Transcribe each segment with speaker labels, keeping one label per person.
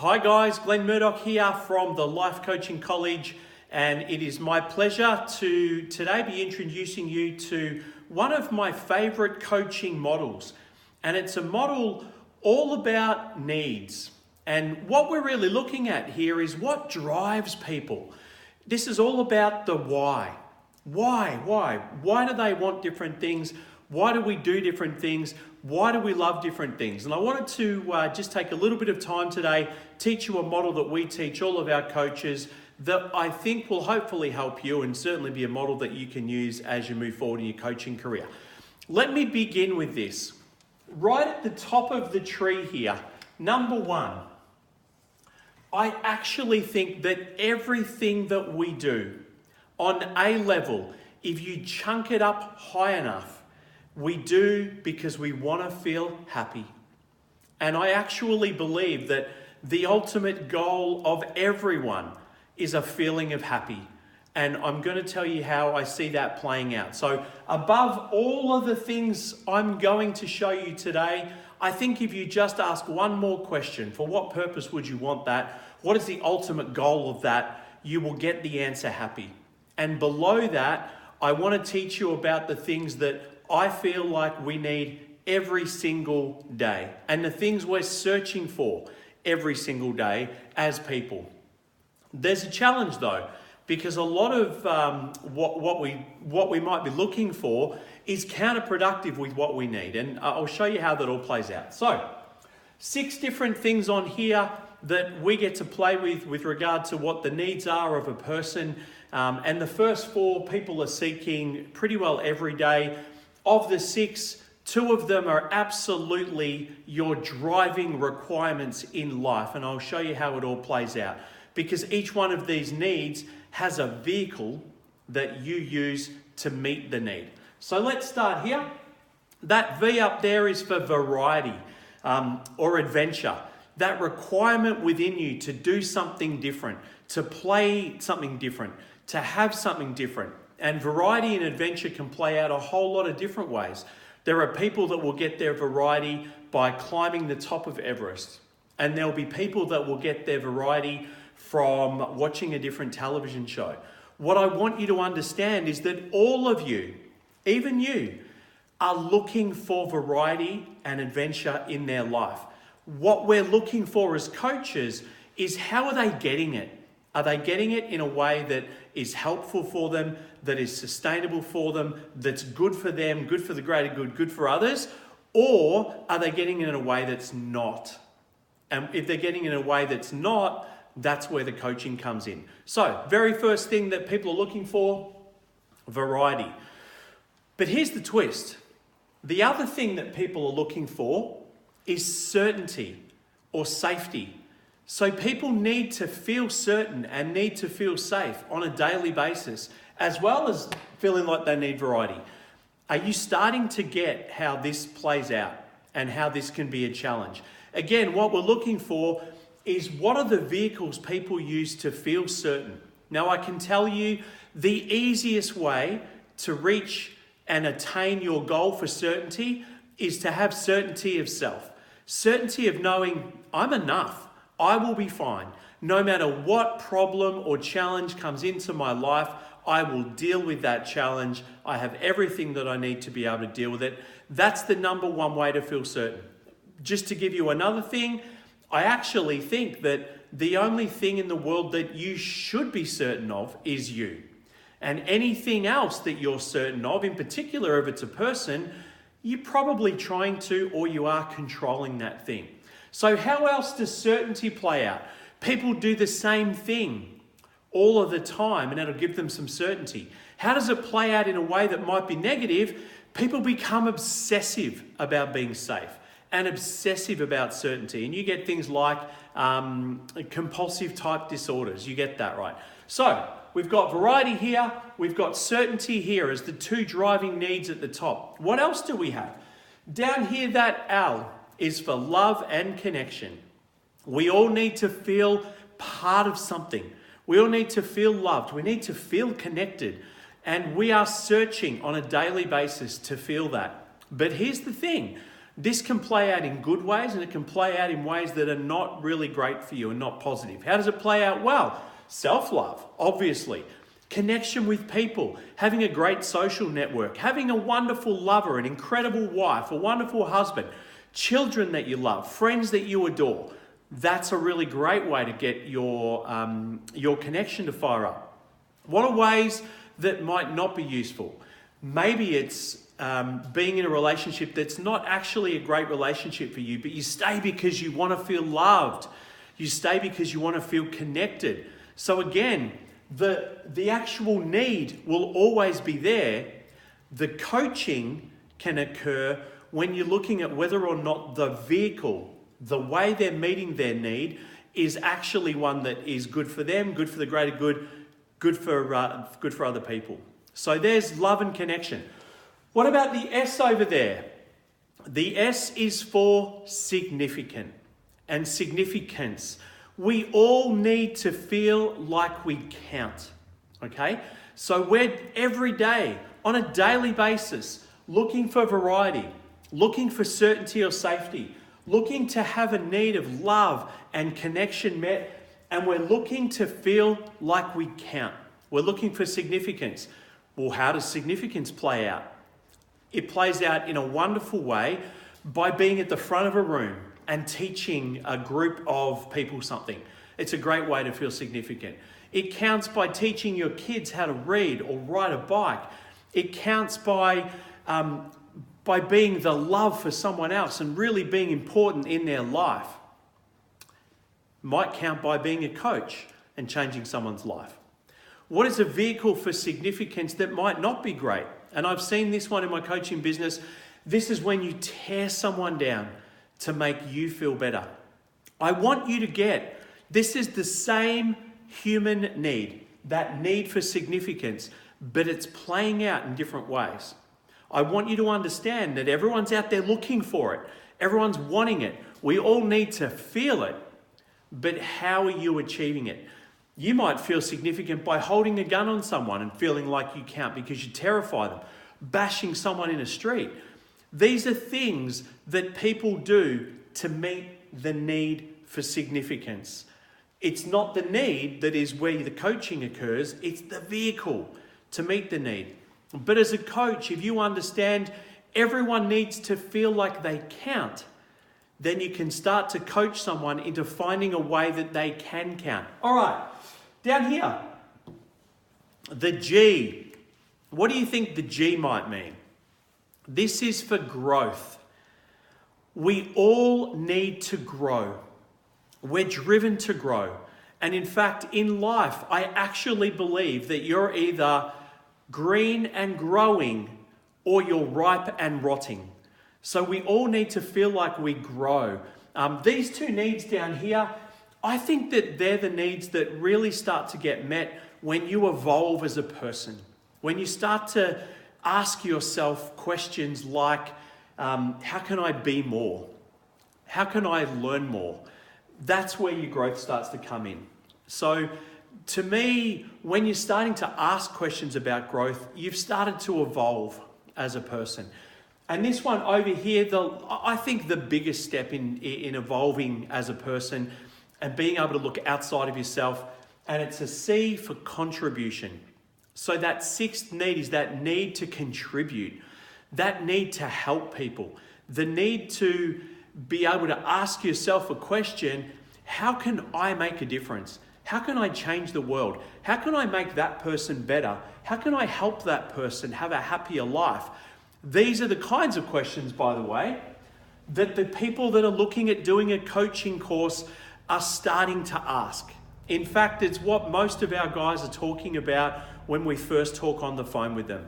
Speaker 1: Hi guys, Glenn Murdoch here from the Life Coaching College, and it is my pleasure to today be introducing you to one of my favorite coaching models. And it's a model all about needs. And what we're really looking at here is what drives people. This is all about the why. Why? Why do they want different things? Why do we do different things? Why do we love different things? And I wanted to just take a little bit of time today, teach you a model that we teach all of our coaches that I think will hopefully help you and certainly be a model that you can use as you move forward in your coaching career. Let me begin with this. Right at the top of the tree here, number one, I actually think that everything that we do on a level, if you chunk it up high enough, we do because we want to feel happy. And I actually believe that the ultimate goal of everyone is a feeling of happy. And I'm going to tell you how I see that playing out. So above all of the things I'm going to show you today, I think if you just ask one more question, for what purpose would you want that? What is the ultimate goal of that? You will get the answer happy. And below that, I want to teach you about the things that I feel like we need every single day and the things we're searching for every single day as people. There's a challenge though, because a lot of what we might be looking for is counterproductive with what we need. And I'll show you how that all plays out. So 6 different things on here that we get to play with regard to what the needs are of a person. And the first 4 people are seeking pretty well every day. Of the 6, 2 of them are absolutely your driving requirements in life. And I'll show you how it all plays out. Because each one of these needs has a vehicle that you use to meet the need. So let's start here. That V up there is for variety or adventure. That requirement within you to do something different, to play something different, to have something different. And variety and adventure can play out a whole lot of different ways. There are people that will get their variety by climbing the top of Everest. And there'll be people that will get their variety from watching a different television show. What I want you to understand is that all of you, even you, are looking for variety and adventure in their life. What we're looking for as coaches is how are they getting it? Are they getting it in a way that is helpful for them, that is sustainable for them, that's good for them, good for the greater good, good for others? Or are they getting it in a way that's not? And if they're getting it in a way that's not, that's where the coaching comes in. So, very first thing that people are looking for, variety. But here's the twist. The other thing that people are looking for is certainty or safety. So people need to feel certain and need to feel safe on a daily basis, as well as feeling like they need variety. Are you starting to get how this plays out and how this can be a challenge? Again, what we're looking for is what are the vehicles people use to feel certain? Now, I can tell you the easiest way to reach and attain your goal for certainty is to have certainty of self. Certainty of knowing I'm enough. I will be fine. No matter what problem or challenge comes into my life, I will deal with that challenge. I have everything that I need to be able to deal with it. That's the number one way to feel certain. Just to give you another thing, I actually think that the only thing in the world that you should be certain of is you. And anything else that you're certain of, in particular if it's a person, you're probably trying to or you are controlling that thing. So how else does certainty play out? People do the same thing all of the time and it'll give them some certainty. How does it play out in a way that might be negative? People become obsessive about being safe and obsessive about certainty. And you get things like compulsive type disorders. You get that, right? So we've got variety here. We've got certainty here as the 2 driving needs at the top. What else do we have? Down here, that L is for love and connection. We all need to feel part of something. We all need to feel loved. We need to feel connected. And we are searching on a daily basis to feel that. But here's the thing. This can play out in good ways and it can play out in ways that are not really great for you and not positive. How does it play out? Well, self-love, obviously. Connection with people, having a great social network, having a wonderful lover, an incredible wife, a wonderful husband, children that you love, friends that you adore. That's a really great way to get your connection to fire up. What are ways that might not be useful? Maybe it's being in a relationship that's not actually a great relationship for you, but you stay because you want to feel loved. You stay because you want to feel connected. So again, the actual need will always be there. The coaching can occur when you're looking at whether or not the vehicle, the way they're meeting their need, is actually one that is good for them, good for the greater good, good for other people. So there's love and connection. What about the S over there? The S is for significant and significance. We all need to feel like we count, okay? So we're every day, on a daily basis, looking for variety, looking for certainty or safety, looking to have a need of love and connection met, and we're looking to feel like we count. We're looking for significance. Well, how does significance play out? It plays out in a wonderful way by being at the front of a room and teaching a group of people something. It's a great way to feel significant. It counts by teaching your kids how to read or ride a bike. It counts by being the love for someone else and really being important in their life. Might count by being a coach and changing someone's life. What is a vehicle for significance that might not be great? And I've seen this one in my coaching business. This is when you tear someone down to make you feel better. I want you to get, this is the same human need, that need for significance, but it's playing out in different ways. I want you to understand that everyone's out there looking for it. Everyone's wanting it. We all need to feel it, but how are you achieving it? You might feel significant by holding a gun on someone and feeling like you count because you terrify them, bashing someone in a street. These are things that people do to meet the need for significance. It's not the need that is where the coaching occurs, it's the vehicle to meet the need. But as a coach, if you understand everyone needs to feel like they count, then you can start to coach someone into finding a way that they can count. All right, down here, the G. What do you think the G might mean? This is for growth. We all need to grow. We're driven to grow. And in fact, in life, I actually believe that you're either green and growing or you're ripe and rotting. So we all need to feel like we grow. These two needs down here, I think that they're the needs that really start to get met when you evolve as a person. When you start to ask yourself questions like, how can I be more? How can I learn more? That's where your growth starts to come in. So to me, when you're starting to ask questions about growth, you've started to evolve as a person. And this one over here, I think the biggest step in evolving as a person and being able to look outside of yourself, and it's a C for contribution. So that sixth need is that need to contribute, that need to help people, the need to be able to ask yourself a question, how can I make a difference? How can I change the world? How can I make that person better? How can I help that person have a happier life? These are the kinds of questions, by the way, that the people that are looking at doing a coaching course are starting to ask. In fact, it's what most of our guys are talking about when we first talk on the phone with them.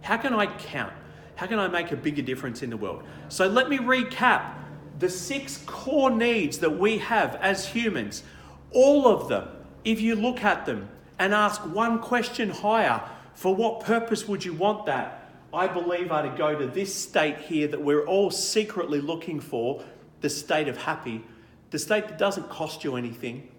Speaker 1: How can I count? How can I make a bigger difference in the world? So let me recap the 6 core needs that we have as humans. All of them, if you look at them and ask one question higher, for what purpose would you want that? I believe are to go to this state here that we're all secretly looking for, the state of happy, the state that doesn't cost you anything,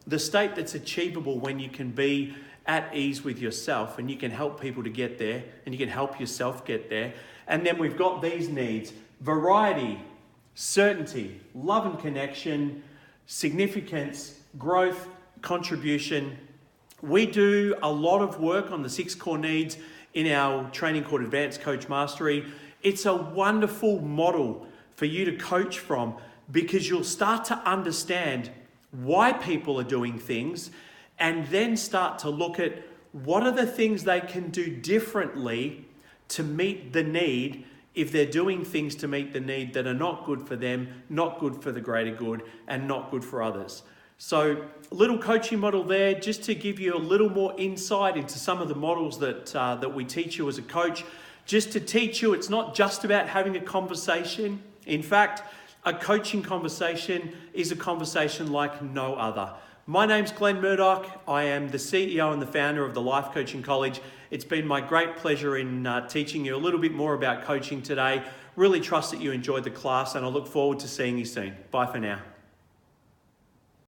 Speaker 1: the state that's achievable when you can be at ease with yourself and you can help people to get there and you can help yourself get there. And then we've got these needs variety, certainty, love and connection, significance, growth, contribution. We do a lot of work on the 6 core needs in our training called Advanced Coach Mastery. It's a wonderful model for you to coach from because you'll start to understand why people are doing things and then start to look at what are the things they can do differently to meet the need if they're doing things to meet the need that are not good for them, not good for the greater good, and not good for others. So a little coaching model there just to give you a little more insight into some of the models that we teach you as a coach, just to teach you it's not just about having a conversation. In fact, a coaching conversation is a conversation like no other. My name's Glenn Murdoch. I am the CEO and the founder of the Life Coaching College. It's been my great pleasure in teaching you a little bit more about coaching today. Really trust that you enjoyed the class and I look forward to seeing you soon. Bye for now.